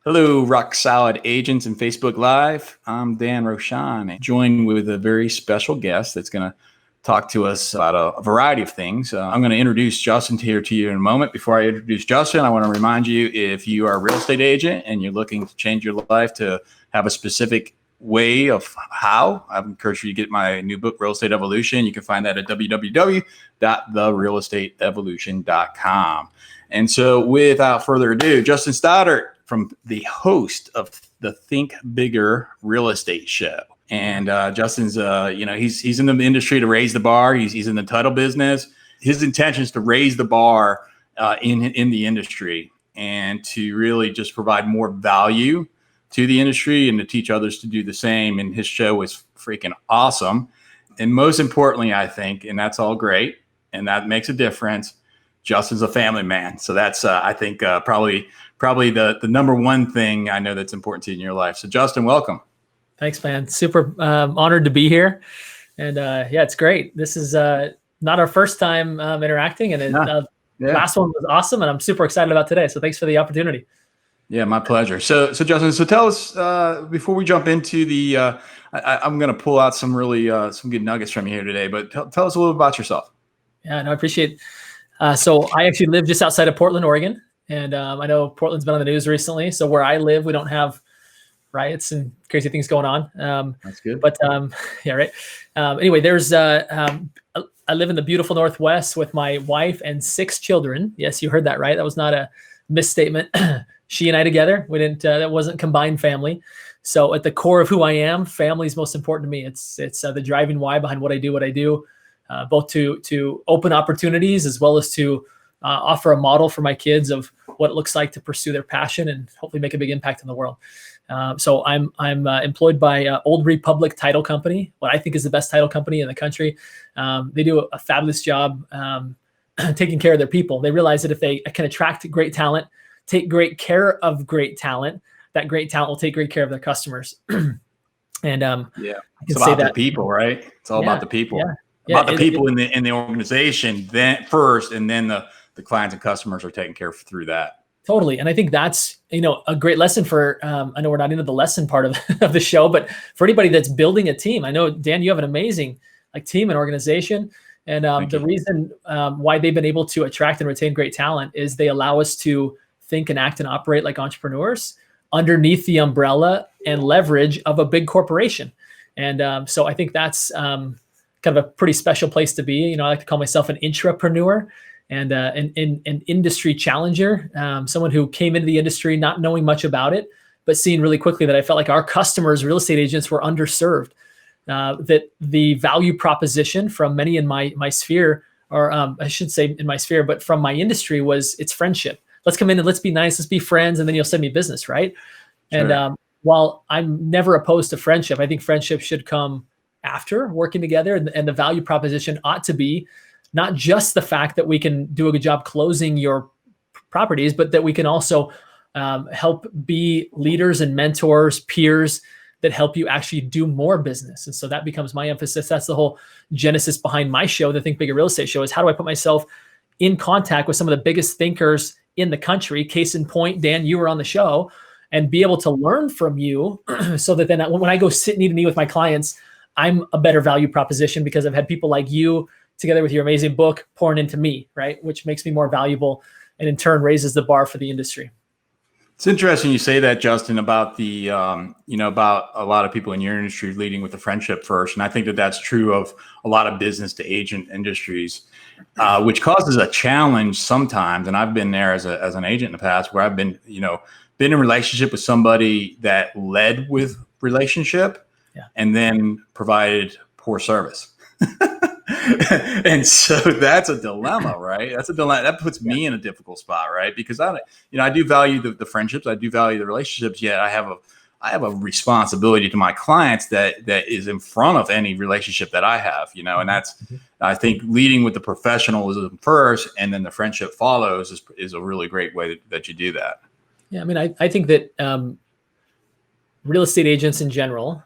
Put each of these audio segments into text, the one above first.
Hello, Rock Solid Agents and Facebook Live. I'm Dan Rochon, joined with a very special guest that's going to talk to us about a variety of things. I'm going to introduce Justin here to you in a moment. Before I introduce Justin, I want to remind you, if you are a real estate agent and you're looking to change your life to have a specific way of how, I encourage you to get my new book, Real Estate Evolution. You can find that at www.therealestateevolution.com. And so without further ado, Justin Stoddard, from the host of the Think Bigger Real Estate Show. And Justin's, he's in the industry to raise the bar. He's in the title business. His intention is to raise the bar in the industry and to really just provide more value to the industry and to teach others to do the same. And his show is freaking awesome. And most importantly, I think, and that's all great, and that makes a difference, Justin's a family man. So that's, I think, probably the number one thing I know that's important to you in your life. So Justin, welcome. Thanks, man. Super honored to be here. And yeah, it's great. This is not our first time interacting, and last one was awesome, and I'm super excited about today. So thanks for the opportunity. Yeah, my pleasure. So Justin, tell us, before we jump into the, I'm going to pull out some really some good nuggets from you here today, but tell us a little bit about yourself. Yeah, no, I appreciate it. So I actually live just outside of Portland, Oregon. And I know Portland's been on the news recently. So where I live, we don't have riots and crazy things going on. That's good. But yeah, right. Anyway, there's I live in the beautiful Northwest with my wife and 6 children. Yes, you heard that right. That was not a misstatement. She and I together. We didn't. That wasn't combined family. So at the core of who I am, family is most important to me. It's the driving why behind what I do. Both to open opportunities as well as to offer a model for my kids of what it looks like to pursue their passion and hopefully make a big impact in the world. So I'm employed by Old Republic Title Company, what I think is the best title company in the country. They do a fabulous job taking care of their people. They realize that if they can attract great talent, take great care of great talent, that great talent will take great care of their customers. And it's about the people, right? It's all about the people. About the people in the organization then first, and then the clients and customers are taken care of through that. Totally. And I think that's, a great lesson for, I know we're not into the lesson part of the show, but for anybody that's building a team, I know, Dan, you have an amazing team and organization. And the reason why they've been able to attract and retain great talent is they allow us to think and act and operate like entrepreneurs underneath the umbrella and leverage of a big corporation. And so I think that's kind of a pretty special place to be. I like to call myself an intrapreneur and an industry challenger, someone who came into the industry not knowing much about it, but seeing really quickly that I felt like our customers, real estate agents, were underserved. That the value proposition from many in my sphere, or I should say in my sphere, but from my industry was it's friendship. Let's come in and let's be nice, let's be friends, and then you'll send me business, right? Sure. And while I'm never opposed to friendship, I think friendship should come after working together, and the value proposition ought to be not just the fact that we can do a good job closing your properties, but that we can also help be leaders and mentors, peers that help you actually do more business. And so that becomes my emphasis. That's the whole genesis behind my show, the Think Bigger Real Estate Show, is how do I put myself in contact with some of the biggest thinkers in the country? Case in point, Dan, you were on the show, and be able to learn from you so that then when I go sit knee to knee with my clients, I'm a better value proposition because I've had people like you together with your amazing book pouring into me, right? Which makes me more valuable and in turn raises the bar for the industry. It's interesting you say that, Justin, about the, about a lot of people in your industry leading with the friendship first. And I think that that's true of a lot of business to agent industries, which causes a challenge sometimes. And I've been there as an agent in the past where I've been in a relationship with somebody that led with relationship and then provided poor service. And so that's a dilemma, right? That's a dilemma. That puts me in a difficult spot, right? Because I do value the friendships, I do value the relationships. Yet I have a responsibility to my clients that is in front of any relationship that I have, and that's, I think, leading with the professionalism first, and then the friendship follows is a really great way that you do that. Yeah, I mean, I think that real estate agents in general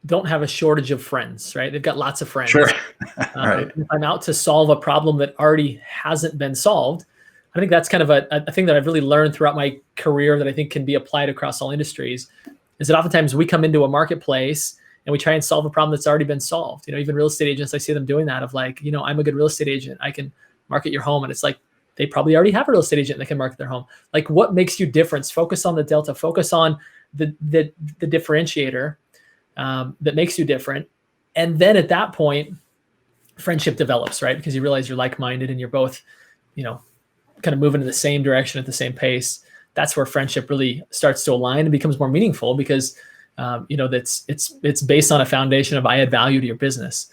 don't have a shortage of friends, right? They've got lots of friends. Sure. Right. If I'm out to solve a problem that already hasn't been solved, I think that's kind of a thing that I've really learned throughout my career that I think can be applied across all industries, is that oftentimes we come into a marketplace and we try and solve a problem that's already been solved. Even real estate agents, I see them doing that of like, I'm a good real estate agent. I can market your home. And it's like, they probably already have a real estate agent that can market their home. Like, what makes you different? Focus on the delta, focus on the differentiator that makes you different. And then at that point, friendship develops, right? Because you realize you're like-minded and you're both, kind of moving in the same direction at the same pace. That's where friendship really starts to align and becomes more meaningful, because it's based on a foundation of I add value to your business.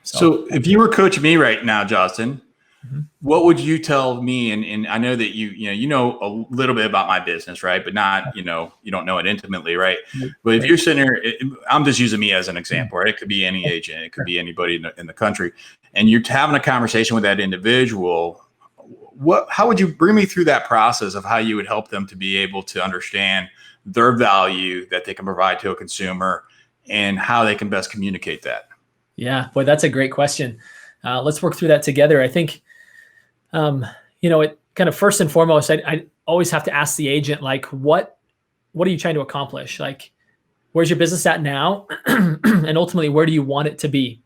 So if you were coaching me right now, Justin, what would you tell me? And I know that you know a little bit about my business, right? But not, you don't know it intimately, right? But if you're sitting here, I'm just using me as an example, right? It could be any agent, it could be anybody in the country, and you're having a conversation with that individual. How would you bring me through that process of how you would help them to be able to understand their value that they can provide to a consumer and how they can best communicate that? Yeah, boy, that's a great question. Let's work through that together. I think, it kind of first and foremost, I always have to ask the agent, like, what are you trying to accomplish? Like, where's your business at now? And ultimately, where do you want it to be?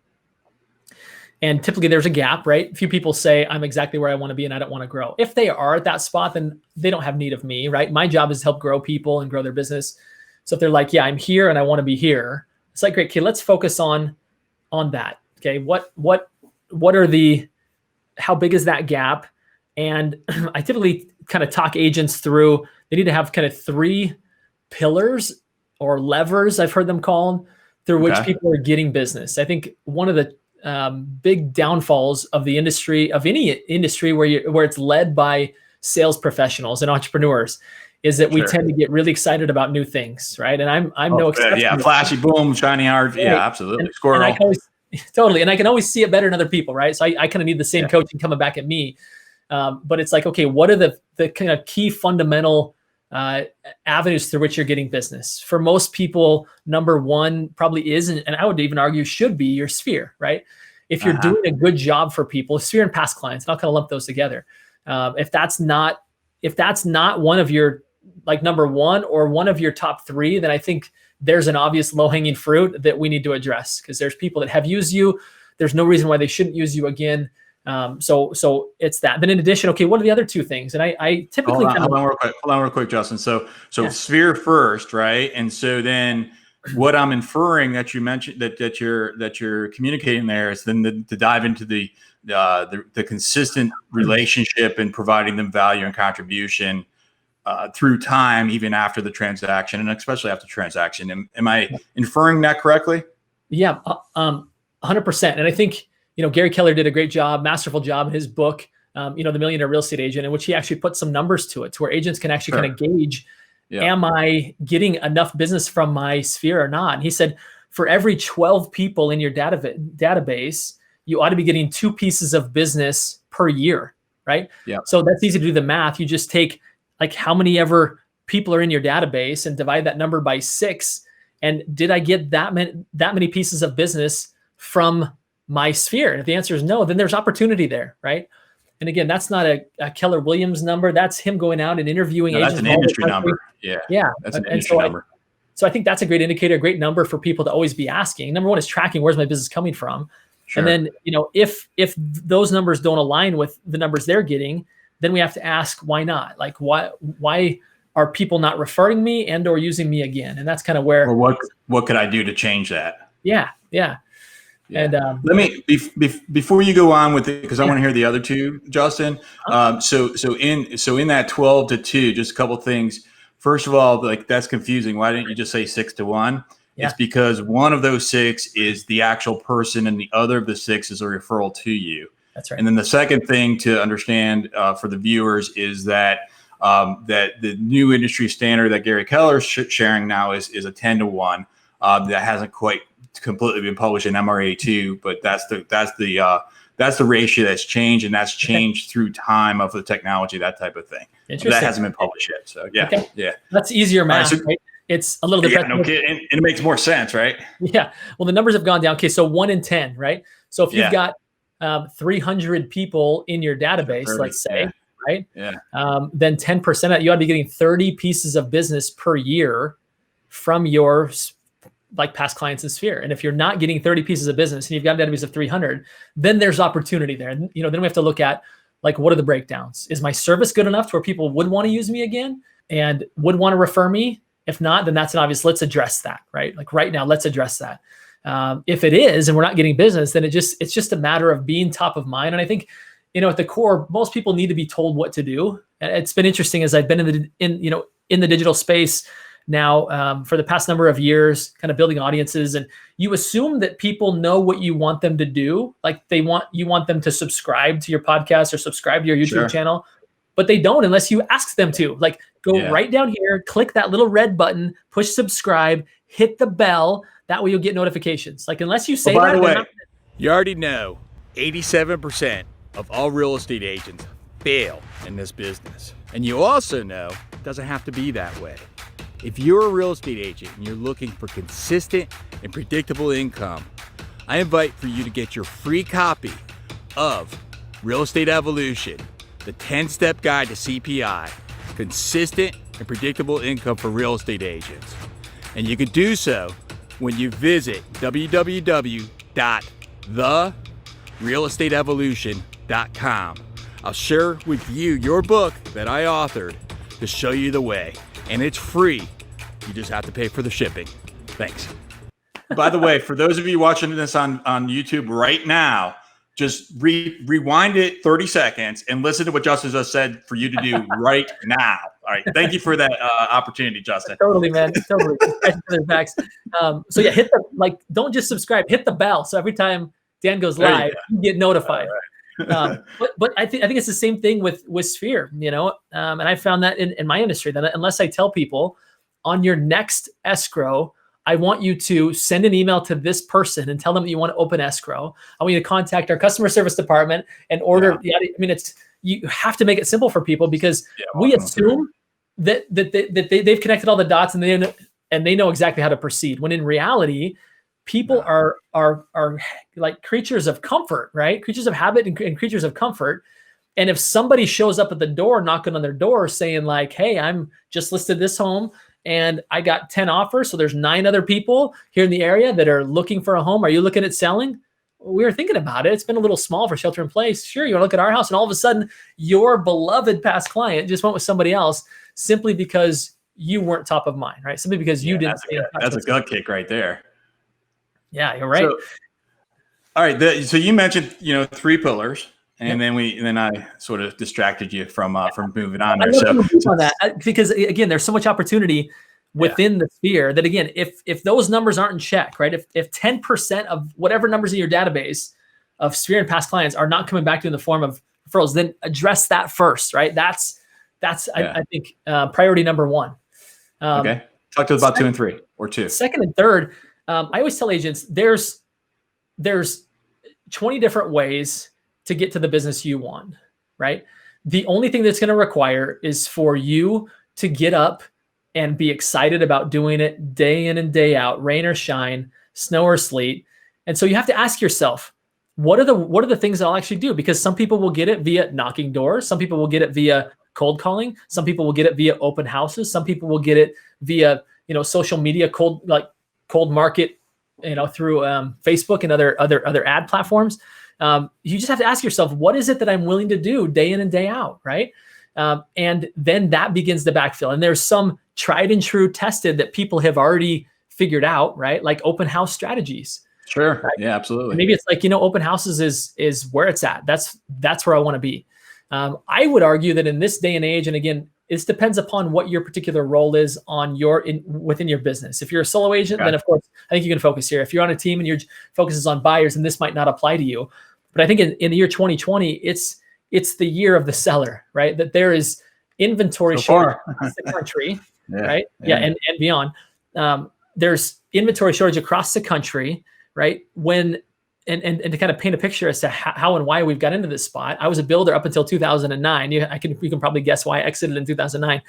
And typically there's a gap, right? A few people say, I'm exactly where I want to be and I don't want to grow. If they are at that spot, then they don't have need of me, right? My job is to help grow people and grow their business. So if they're like, yeah, I'm here and I want to be here, it's like, great, okay, let's focus on that. Okay, how big is that gap? And I typically kind of talk agents through, they need to have kind of 3 pillars or levers, I've heard them called, through which people are getting business. I think one of the big downfalls of the industry, of any industry where it's led by sales professionals and entrepreneurs, is that we tend to get really excited about new things, right? And I'm no exception. Yeah, flashy, boom, shiny art. Right. Yeah, absolutely. Squirrel. And I can always see it better in other people, right? So I kind of need the same coaching coming back at me. But it's like, okay, what are the kind of key fundamental avenues through which you're getting business? For most people, number one probably is, and I would even argue should be, your sphere, right? If you're doing a good job for people, sphere and past clients, and I'll kind of lump those together. If that's not one of your, like, number one or one of your top 3, then I think there's an obvious low-hanging fruit that we need to address, because there's people that have used you. There's no reason why they shouldn't use you again. So it's that. Then in addition, okay, what are the other 2 things? And I typically hold on real quick, Justin. So sphere first, right? And so then what I'm inferring that you mentioned that you're communicating there is then to dive into the consistent relationship and providing them value and contribution through time, even after the transaction, and especially after transaction. Am I inferring that correctly? Yeah, 100%. And I think, Gary Keller did a great job, masterful job in his book, The Millionaire Real Estate Agent, in which he actually put some numbers to it, to where agents can actually kind of gauge, am I getting enough business from my sphere or not? And he said, for every 12 people in your database, you ought to be getting 2 pieces of business per year, right? Yeah. So that's easy to do the math. You just take, like, how many ever people are in your database and divide that number by 6. And did I get that many pieces of business from my sphere? And if the answer is no, then there's opportunity there, right? And again, that's not a Keller Williams number. That's him going out and interviewing agents. That's an industry number. Yeah. That's an industry number. So I think that's a great indicator, a great number for people to always be asking. Number one is tracking, where's my business coming from? Sure. And then, if those numbers don't align with the numbers they're getting, then we have to ask, why not? Like, why are people not referring me and or using me again? And that's kind of where. Or what could I do to change that? Yeah. And let me before you go on with it, because I want to hear the other 2, Justin. So in that 12 to 2, just a couple of things. First of all, like, that's confusing. Why didn't you just say 6 to 1? Yeah. It's because one of those 6 is the actual person, and the other of the 6 is a referral to you. That's right. And then the second thing to understand for the viewers is that that the new industry standard that Gary Keller is sharing now is a 10 to 1. That hasn't quite completely been published in MRA2, but that's the ratio that's changed, and that's changed through time of the technology, that type of thing. Interesting. That hasn't been published yet. So yeah. That's easier math, right? It's a little bit. Yeah, no kidding. And it makes more sense, right? Yeah. Well, the numbers have gone down. Okay, so 1 in 10, right? So if you've got 300 people in your database, let's say, right? Yeah. Then 10% you ought to be getting 30 pieces of business per year from your like past clients in Sphere. And if you're not getting 30 pieces of business and you've got a database of 300, then there's opportunity there. And, then we have to look at like, what are the breakdowns? Is my service good enough to where people would want to use me again and would want to refer me? If not, then that's an obvious, let's address that, right? Like right now, let's address that. If it is, and we're not getting business, then it's just a matter of being top of mind. And I think, at the core, most people need to be told what to do. And it's been interesting as I've been in the digital space now for the past number of years, kind of building audiences, and you assume that people know what you want them to do. Like you want them to subscribe to your podcast or subscribe to your YouTube channel, but they don't unless you ask them to. Like go right down here, click that little red button, push subscribe, hit the bell. That way you'll get notifications. Like unless you say by the way, you already know 87% of all real estate agents fail in this business. And you also know it doesn't have to be that way. If you're a real estate agent and you're looking for consistent and predictable income, I invite for you to get your free copy of Real Estate Evolution, the 10-step guide to C.P.I, consistent and predictable income for real estate agents. And you can do so when you visit www.therealestateevolution.com. I'll share with you your book that I authored to show you the way. And it's free. You just have to pay for the shipping. Thanks. By the way, for those of you watching this on YouTube right now, just rewind it 30 seconds and listen to what Justin just said for you to do right now. All right. Thank you for that opportunity, Justin. Totally, man. Totally. So yeah, don't just subscribe, hit the bell. So every time Dan goes live, you get notified. But I think it's the same thing with Sphere, and I found that in my industry, that unless I tell people on your next escrow, I want you to send an email to this person and tell them that you want to open escrow. I want you to contact our customer service department and order. Yeah. I mean, you have to make it simple for people because we assume that they've connected all the dots and they know exactly how to proceed. When in reality, people are like creatures of comfort, right? Creatures of habit and creatures of comfort. And if somebody shows up at the door, knocking on their door saying like, hey, I'm just listed this home and I got 10 offers. So there's 9 other people here in the area that are looking for a home. Are you looking at selling? We were thinking about it. It's been a little small for shelter in place. Sure. You want to look at our house and all of a sudden your beloved past client just went with somebody else simply because you weren't top of mind, right? Simply because you didn't. That's a gut kick right there. Yeah, you're right. So, all right. So you mentioned, 3 pillars, and then I sort of distracted you from moving on there. So on that because again, there's so much opportunity within the Sphere that again, if those numbers aren't in check, right? If 10% of whatever numbers in your database of Sphere and past clients are not coming back to you in the form of referrals, then address that first, right? That's I think priority number 1. Okay. Talk to us about 2 and 3 or 2. Second and third. I always tell agents there's 20 different ways to get to the business you want, right? The only thing that's going to require is for you to get up and be excited about doing it day in and day out, rain or shine, snow or sleet. And so you have to ask yourself, what are the things that I'll actually do? Because some people will get it via knocking doors. Some people will get it via cold calling. Some people will get it via open houses. Some people will get it via, social media, cold market, through Facebook and other ad platforms. You just have to ask yourself, what is it that I'm willing to do day in and day out, right? And then that begins to backfill. And there's some tried and true tested that people have already figured out, right? Like open house strategies. Sure. Right? Yeah, absolutely. And maybe it's like, open houses is where it's at. That's where I want to be. I would argue that in this day and age, and again, it depends upon what your particular role is within your business. If you're a solo agent, then of course, I think you can focus here. If you're on a team and your focus is on buyers, then this might not apply to you. But I think in the year 2020, it's the year of the seller, right? That there is inventory shortage across the country, right? Yeah. And beyond. There's inventory shortage across the country, right? And to kind of paint a picture as to how and why we've got into this spot. I was a builder up until 2009. You can probably guess why I exited in 2009.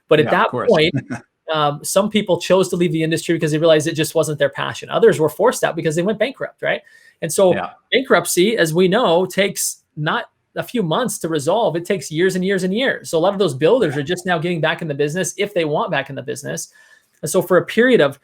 But at that point, some people chose to leave the industry because they realized it just wasn't their passion. Others were forced out because they went bankrupt, right? And so bankruptcy, as we know, takes not a few months to resolve. It takes years and years and years. So a lot of those builders are just now getting back in the business if they want back in the business. And so for a period of,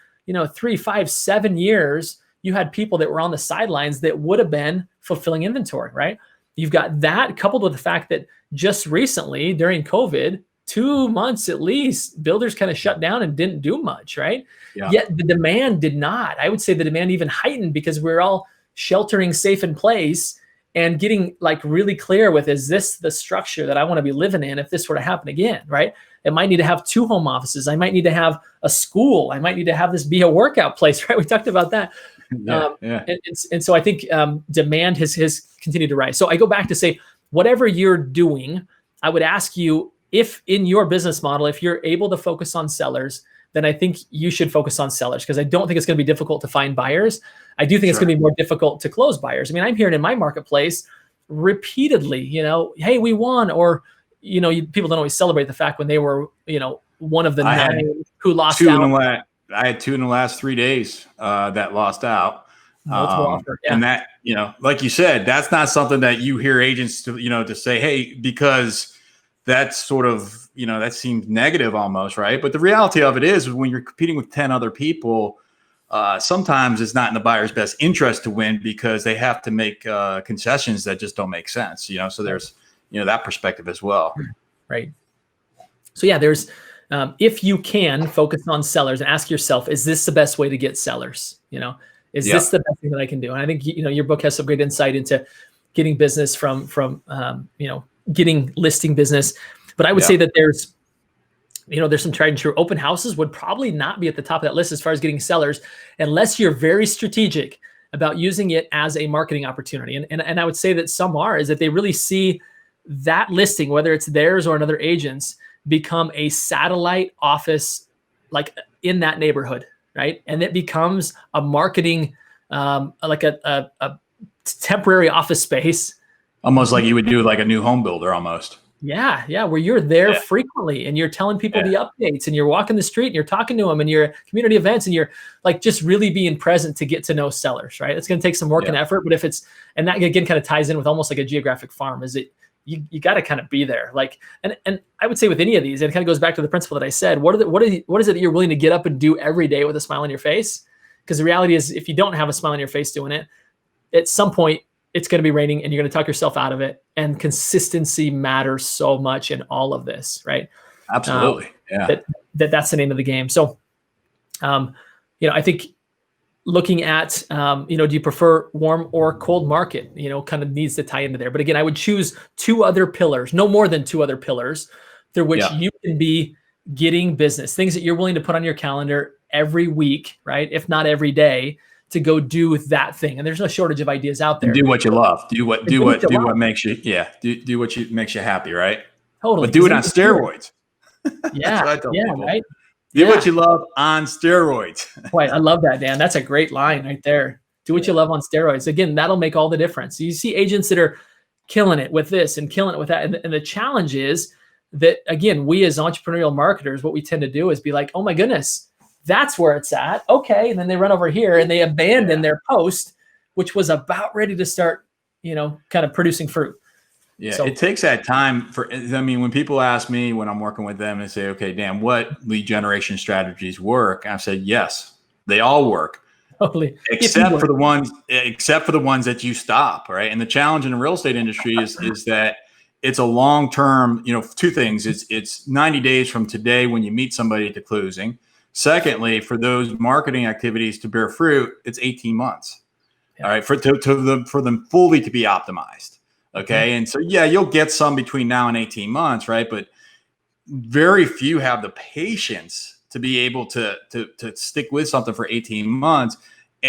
3, 5, 7 years, you had people that were on the sidelines that would have been fulfilling inventory, right? You've got that coupled with the fact that just recently during COVID, 2 months at least, builders kind of shut down and didn't do much, right? Yeah. Yet the demand did not. I would say the demand even heightened because we're all sheltering safe in place and getting like really clear with, is this the structure that I want to be living in if this were to happen again, right? It might need to have 2 home offices. I might need to have a school. I might need to have this be a workout place, right? We talked about that. And so I think demand has continued to rise. So I go back to say, whatever you're doing, I would ask you, if in your business model, if you're able to focus on sellers, then I think you should focus on sellers, because I don't think it's going to be difficult to find buyers. I do think it's going to be more difficult to close buyers. I mean, I'm hearing in my marketplace repeatedly, hey, we won, or, people don't always celebrate the fact when they were, one of the 9 who lost out. I had 2 in the last 3 days that lost out. Multiple offer, yeah. And that, like you said, that's not something that you hear agents to say, hey, because that's sort of, that seems negative almost, right? But the reality of it is when you're competing with 10 other people, sometimes it's not in the buyer's best interest to win because they have to make concessions that just don't make sense, so there's, that perspective as well. Right. So yeah, there's, if you can focus on sellers and ask yourself, is this the best way to get sellers? Is this the best thing that I can do? And I think, your book has some great insight into getting business from getting listing business. But I would say that there's some tried and true. Open houses would probably not be at the top of that list as far as getting sellers, unless you're very strategic about using it as a marketing opportunity. And I would say that some is that they really see that listing, whether it's theirs or another agent's, become a satellite office, like in that neighborhood, right? And it becomes a marketing, like a temporary office space. Almost like you would do like a new home builder almost. Yeah. Where you're there frequently and you're telling people the updates and you're walking the street and you're talking to them and you're at community events and you're like just really being present to get to know sellers, right? It's going to take some work and effort, but and that again kind of ties in with almost like a geographic farm, is it you got to kind of be there. Like, and I would say with any of these, and it kind of goes back to the principle that I said, what is it that you're willing to get up and do every day with a smile on your face? Because the reality is, if you don't have a smile on your face doing it, at some point it's going to be raining and you're going to talk yourself out of it. And consistency matters so much in all of this, right? Absolutely. That's the name of the game. So, I think looking at, do you prefer warm or cold market, kind of needs to tie into there. But again, I would choose 2 other pillars, no more than 2 other pillars through which you can be getting business, things that you're willing to put on your calendar every week, right? If not every day, to go do that thing. And there's no shortage of ideas out there. Do what you love. Do what makes you, do what makes you happy, right? Totally. But do it on steroids. Right. Do what you love on steroids. Boy, I love that, Dan. That's a great line right there. Do what you love on steroids. Again, that'll make all the difference. You see agents that are killing it with this and killing it with that. And the challenge is that, again, we as entrepreneurial marketers, what we tend to do is be like, oh my goodness, that's where it's at. Okay. And then they run over here and they abandon their post, which was about ready to start, kind of producing fruit. Yeah. So it takes that time when people ask me when I'm working with them and say, okay, Dan, what lead generation strategies work? I've said, yes, they all work. Totally. Except for the ones that you stop. Right. And the challenge in the real estate industry is that it's a long-term, 2 things. It's 90 days from today when you meet somebody to closing. Secondly, for those marketing activities to bear fruit, it's 18 months. All right. For them fully to be optimized. Okay. And so, you'll get some between now and 18 months. Right. But very few have the patience to be able to stick with something for 18 months,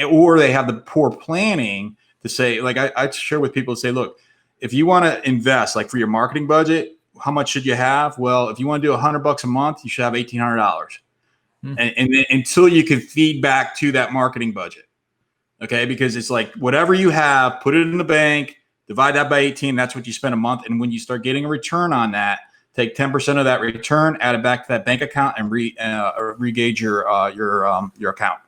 or they have the poor planning to say, like I share with people, say, look, if you want to invest, like for your marketing budget, how much should you have? Well, if you want to do $100 a month, you should have $1,800. And then until you can feed back to that marketing budget. Okay. Because it's like, whatever you have, put it in the bank, divide that by 18. That's what you spend a month. And when you start getting a return on that, take 10% of that return, add it back to that bank account, and re-gauge your account.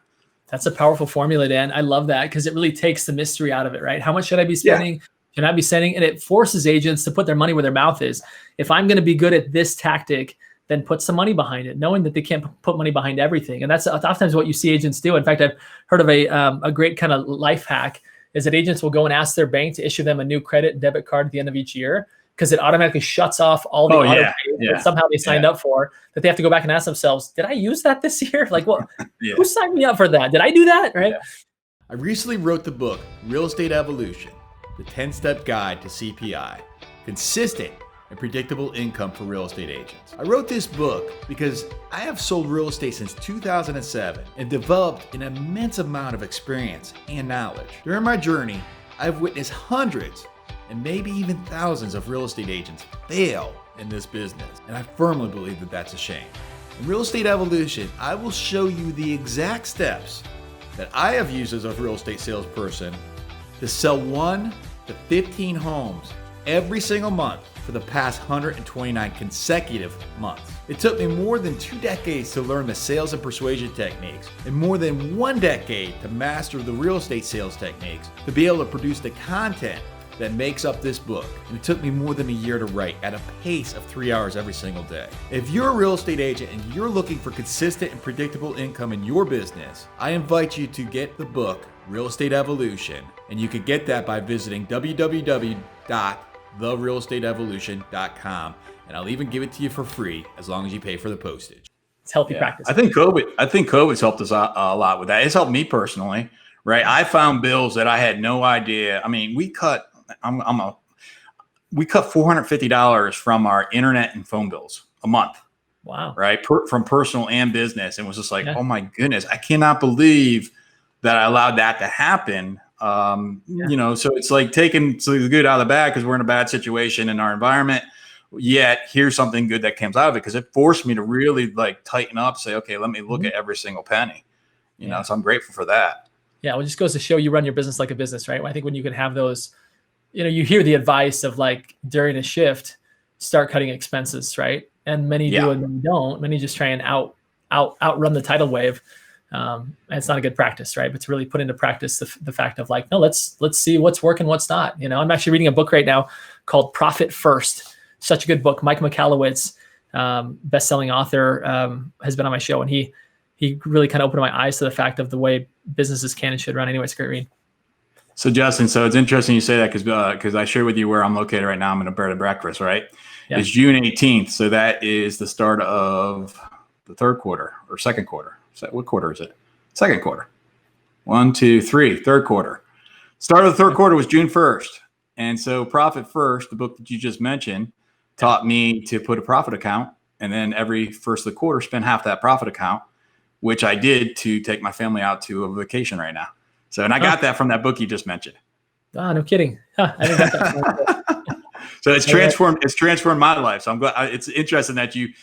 That's a powerful formula, Dan. I love that because it really takes the mystery out of it, right? How much should I be spending? Can I be sending? And it forces agents to put their money where their mouth is. If I'm going to be good at this tactic, then put some money behind it, knowing that they can't put money behind everything. And that's oftentimes what you see agents do. In fact, I've heard of a great kind of life hack is that agents will go and ask their bank to issue them a new credit and debit card at the end of each year, because it automatically shuts off all the auto pay that somehow they signed up for, that they have to go back and ask themselves, did I use that this year? Like, well, who signed me up for that? Did I do that? Right. Yeah. I recently wrote the book, Real Estate Evolution, the 10-step guide to C.P.I, consistent and predictable income for real estate agents. I wrote this book because I have sold real estate since 2007 and developed an immense amount of experience and knowledge. During my journey, I've witnessed hundreds and maybe even thousands of real estate agents fail in this business, and I firmly believe that that's a shame. In Real Estate Evolution, I will show you the exact steps that I have used as a real estate salesperson to sell 1 to 15 homes every single month for the past 129 consecutive months. It took me more than 2 decades to learn the sales and persuasion techniques, and more than 1 decade to master the real estate sales techniques to be able to produce the content that makes up this book. And it took me more than a year to write at a pace of 3 hours every single day. If you're a real estate agent and you're looking for consistent and predictable income in your business, I invite you to get the book, Real Estate Evolution, and you can get that by visiting www.therealestateevolution.com, and I'll even give it to you for free as long as you pay for the postage. It's healthy practice. I think COVID's helped us a lot with that. It's helped me personally, right? I found bills that I had no idea. I mean, we cut $450 from our internet and phone bills a month. Wow. Right. From personal and business. And it was just like, oh my goodness, I cannot believe that I allowed that to happen. You know, so it's like taking the good out of the bad because we're in a bad situation in our environment. Yet here's something good that comes out of it, because it forced me to really like tighten up, say, okay, let me look at every single penny, you know, so I'm grateful for that. Yeah. Well, it just goes to show you run your business like a business, right? I think when you can have those, you know, you hear the advice of like during a shift, start cutting expenses, right? And many do and many don't. Many just try and outrun the tidal wave. And it's not a good practice, right? But to really put into practice the fact of like, no, let's see what's working, what's not. You know, I'm actually reading a book right now called Profit First. Such a good book. Mike Michalowicz, best-selling author, has been on my show, and he really kind of opened my eyes to the fact of the way businesses can and should run. Anyway, it's a great read. So Justin, so it's interesting you say that because I shared with you where I'm located right now. I'm in a bed and breakfast, right? Yeah. It's June 18th. So that is the start of the third quarter or second quarter. So what quarter is it? Second quarter. 1, 2, 3, third quarter. Start of the third quarter was June 1st. And so Profit First, the book that you just mentioned, taught me to put a profit account, and then every first of the quarter spend half that profit account, which I did to take my family out to a vacation right now. So, and I got that from that book you just mentioned. Oh, no kidding. I didn't get that. So it's transformed. It's transformed my life. So I'm glad. It's interesting that you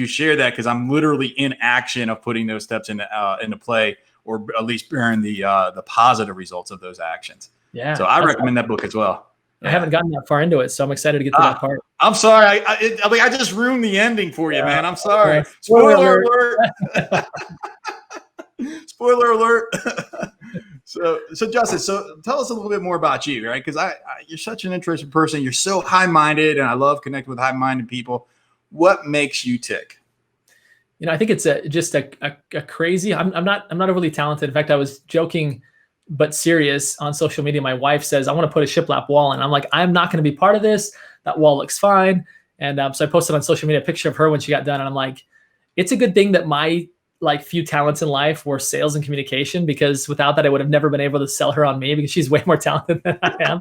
share that, because I'm literally in action of putting those steps into play, or at least bearing the positive results of those actions. Yeah. So I recommend that book as well. I haven't gotten that far into it, so I'm excited to get to that part. I'm sorry. I just ruined the ending for you, man. I'm sorry. Spoiler alert. Spoiler alert. So Justin, tell us a little bit more about you, right? Because you're such an interesting person. You're so high-minded, and I love connecting with high-minded people. What makes you tick? You know, I think it's just a crazy. I'm not overly talented. In fact, I was joking but serious on social media. My wife says, I want to put a shiplap wall in. I'm like, I'm not going to be part of this. That wall looks fine. And so I posted on social media a picture of her when she got done. And I'm like, it's a good thing that my few talents in life were sales and communication, because without that, I would have never been able to sell her on me, because she's way more talented than I am.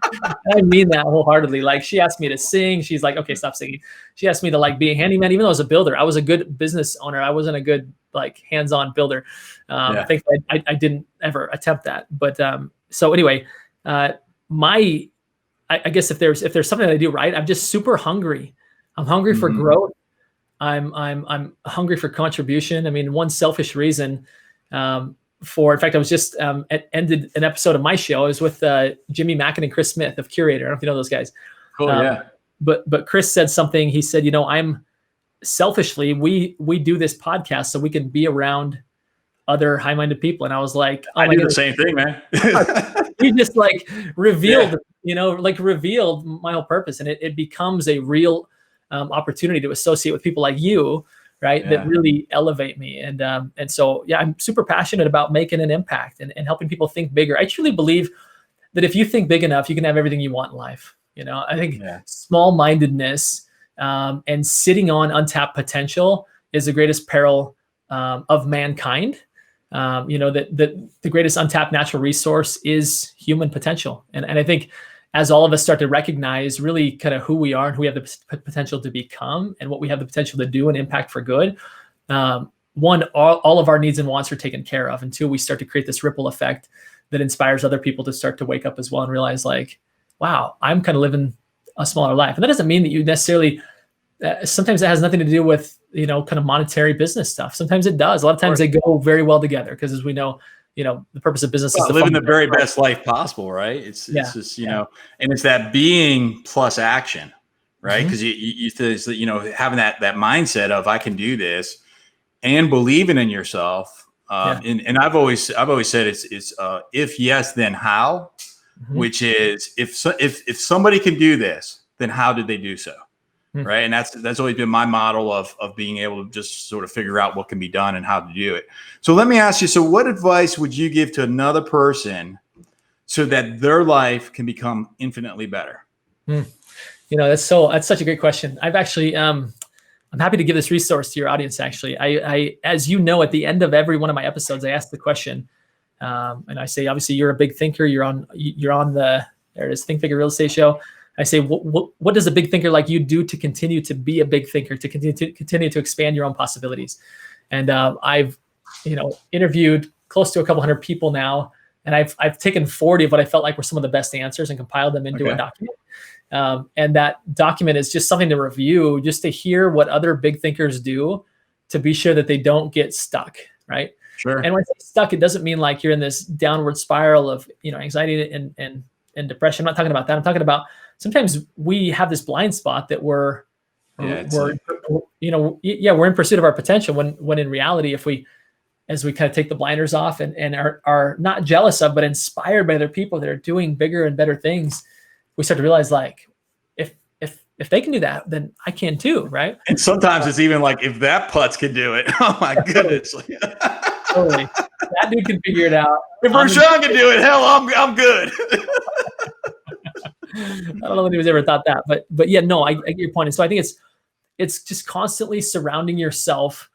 I mean that wholeheartedly. Like, she asked me to sing. She's like, okay, stop singing. She asked me to be a handyman, even though I was a builder. I was a good business owner. I wasn't a good hands-on builder. I think I didn't ever attempt that. But so anyway, I guess if there's something that I do right, I'm just super hungry. I'm hungry for growth. I'm hungry for contribution. I mean, one selfish reason in fact, I was just ended an episode of my show. I was with Jimmy Mackin and Chris Smith of Curator. I don't know if you know those guys. Cool, yeah. But Chris said something. He said, I'm selfishly, we do this podcast so we can be around other high-minded people. And I was like, I do the same thing, man. you just like revealed, revealed my whole purpose, and it becomes a real opportunity to associate with people like you, right? Yeah. That really elevate me. And so, yeah, I'm super passionate about making an impact and helping people think bigger. I truly believe that if you think big enough, you can have everything you want in life. I think small-mindedness and sitting on untapped potential is the greatest peril of mankind. That the greatest untapped natural resource is human potential. And I think as all of us start to recognize really kind of who we are and who we have the potential to become and what we have the potential to do and impact for good, one, all of our needs and wants are taken care of. And two, we start to create this ripple effect that inspires other people to start to wake up as well and realize like, wow, I'm kind of living a smaller life. And that doesn't mean that you necessarily, sometimes it has nothing to do with, kind of monetary business stuff. Sometimes it does. A lot of times they go very well together because as we know, the purpose of business is living the very best life possible, right? It's just, and it's that being plus action, right? Because you having that mindset of I can do this and believing in yourself. And I've always said it's if yes, then how, which is if somebody can do this, then how did they do so? Right. And that's always been my model of being able to just sort of figure out what can be done and how to do it. So let me ask you, so what advice would you give to another person so that their life can become infinitely better? That's such a great question. I've actually, I'm happy to give this resource to your audience. Actually, I as you know, at the end of every one of my episodes, I ask the question, and I say, obviously you're a big thinker. You're on there it is, Think Bigger Real Estate Show. I say, what does a big thinker like you do to continue to be a big thinker, to continue to expand your own possibilities? And I've, interviewed close to a couple hundred people now, and I've taken 40 of what I felt like were some of the best answers and compiled them into a document. And that document is just something to review, just to hear what other big thinkers do to be sure that they don't get stuck, right? Sure. And when I say stuck, it doesn't mean like you're in this downward spiral of, anxiety and depression. I'm not talking about that. I'm talking about sometimes we have this blind spot that we're in pursuit of our potential when in reality, as we kind of take the blinders off and are not jealous of, but inspired by other people that are doing bigger and better things, we start to realize like, if they can do that, then I can too. Right. And sometimes it's even like, if that putz can do it, oh my goodness. Totally. That dude can figure it out. If Rochon can do it, hell, I'm good. I don't know if anyone's ever thought that, but yeah, no, I get your point. And so I think it's just constantly surrounding yourself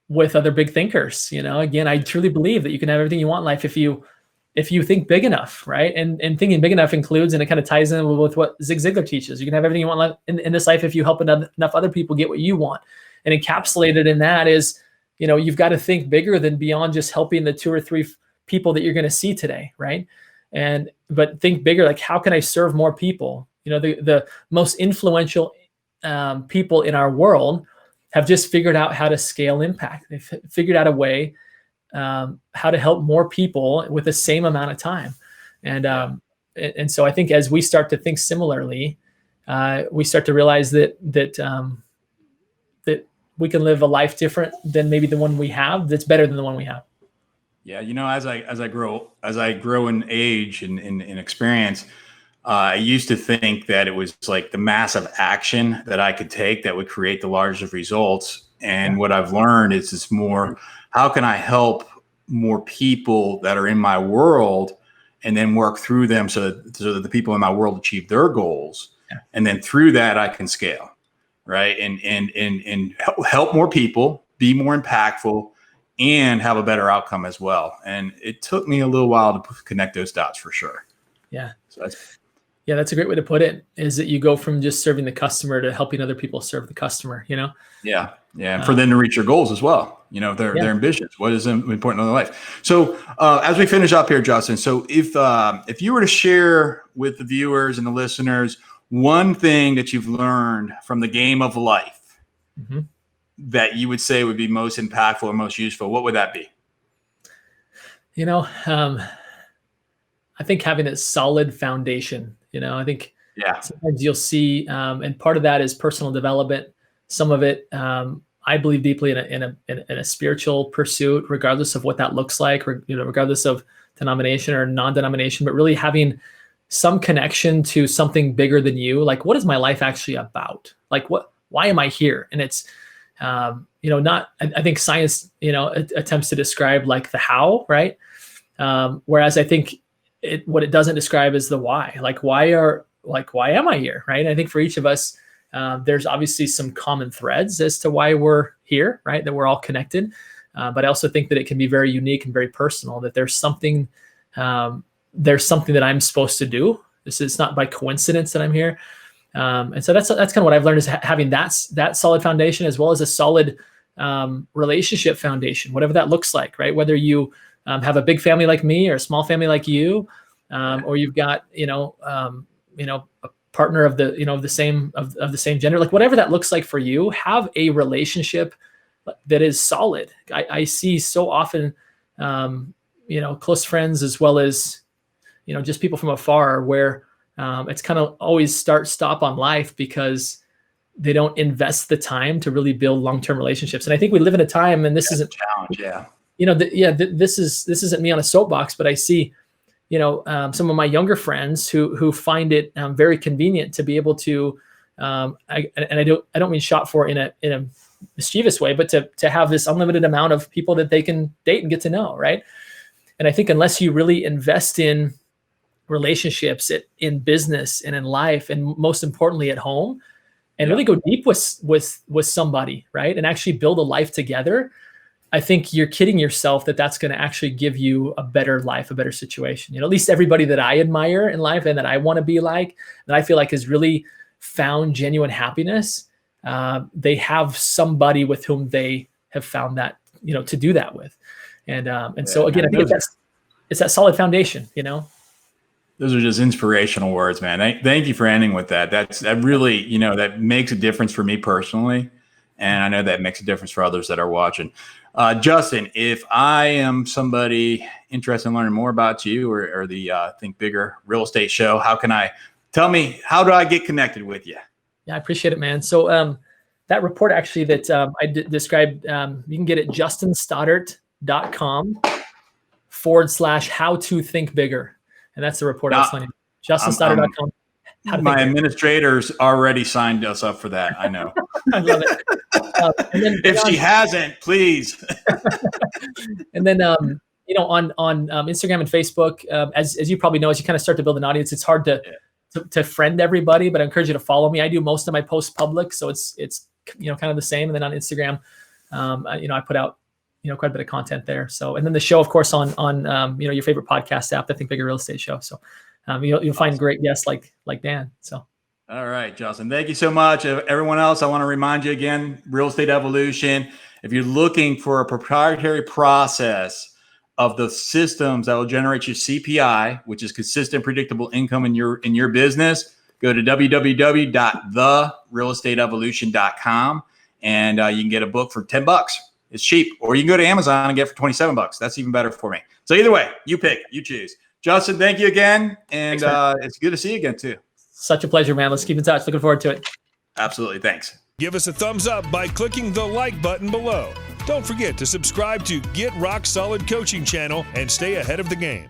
with other big thinkers. Again, I truly believe that you can have everything you want in life if you think big enough, right? And thinking big enough includes, and it kind of ties in with what Zig Ziglar teaches. You can have everything you want in this life if you help enough other people get what you want. And encapsulated in that is, you've got to think bigger than beyond just helping the 2 or 3 people that you're going to see today, right? But think bigger, like how can I serve more people? The most influential people in our world have just figured out how to scale impact. They've figured out a way how to help more people with the same amount of time. And so I think as we start to think similarly, we start to realize that we can live a life different than maybe the one we have, that's better than the one we have. Yeah, as I grow in age and in experience, I used to think that it was like the massive action that I could take that would create the largest results. And what I've learned is it's more, how can I help more people that are in my world, and then work through them so that the people in my world achieve their goals, and then through that I can scale, right? And help more people, be more impactful, and have a better outcome as well. And it took me a little while to connect those dots for sure. Yeah. So that's a great way to put it, is that you go from just serving the customer to helping other people serve the customer, Yeah. And for them to reach their goals as well, their ambitions, what is important in their life. So as we finish up here, Justin, so if you were to share with the viewers and the listeners one thing that you've learned from the game of life, that you would say would be most impactful or most useful, what would that be? I think having a solid foundation, I think sometimes you'll see, and part of that is personal development. Some of it, I believe deeply in a spiritual pursuit, regardless of what that looks like, regardless of denomination or non-denomination, but really having some connection to something bigger than you. Like, what is my life actually about? Like, why am I here? And it's, I think science, attempts to describe like the how, right? Whereas I think what it doesn't describe is the why. Like, why am I here, right? And I think for each of us, there's obviously some common threads as to why we're here, right? That we're all connected. But I also think that it can be very unique and very personal, that there's something that I'm supposed to do. It's not by coincidence that I'm here. And so that's kind of what I've learned, is having that solid foundation, as well as a solid relationship foundation, whatever that looks like, right? Whether you have a big family like me or a small family like you, or you've got, a partner of the same gender, like whatever that looks like for you, have a relationship that is solid. I see so often, close friends as well as, just people from afar, where it's kind of always stop on life because they don't invest the time to really build long-term relationships. And I think we live in a time, and this isn't a challenge. This isn't me on a soapbox, but I see, some of my younger friends who find it very convenient to be able to, I don't mean shop for in a mischievous way, but to have this unlimited amount of people that they can date and get to know, right? And I think unless you really invest in relationships, in business and in life, and most importantly at home, and really go deep with somebody, right, and actually build a life together, I think you're kidding yourself that that's going to actually give you a better life, a better situation. At least everybody that I admire in life and that I want to be like, that I feel like has really found genuine happiness, they have somebody with whom they have found that, to do that with. And so again, I think it's that solid foundation, Those are just inspirational words, man. Thank you for ending with that. That really, that makes a difference for me personally. And I know that makes a difference for others that are watching. Justin, if I am somebody interested in learning more about you or the Think Bigger Real Estate Show, how do I get connected with you? Yeah, I appreciate it, man. So that report actually that I described, you can get it at justinstoddard.com/how to think bigger. And that's the report I was telling you. justinstoddard.com. My administrators already signed us up for that. I know. I love it. If she hasn't, please. And then, on Instagram and Facebook, as you probably know, as you kind of start to build an audience, it's hard to friend everybody, but I encourage you to follow me. I do most of my posts public, so it's kind of the same. And then on Instagram, I put out quite a bit of content there. So, and then the show, of course, on your favorite podcast app, the Think Bigger Real Estate Show. So, you'll find great guests like Dan. So. All right, Justin, thank you so much. Everyone else, I want to remind you again, Real Estate Evolution. If you're looking for a proprietary process of the systems that will generate your C.P.I, which is consistent, predictable income in your business, go to www.therealestateevolution.com and you can get a book for $10. It's cheap. Or you can go to Amazon and get it for $27. That's even better for me. So either way, you pick, you choose. Justin, thank you again. And it's good to see you again, too. Such a pleasure, man. Let's keep in touch. Looking forward to it. Absolutely. Thanks. Give us a thumbs up by clicking the like button below. Don't forget to subscribe to Get Rock Solid Coaching Channel and stay ahead of the game.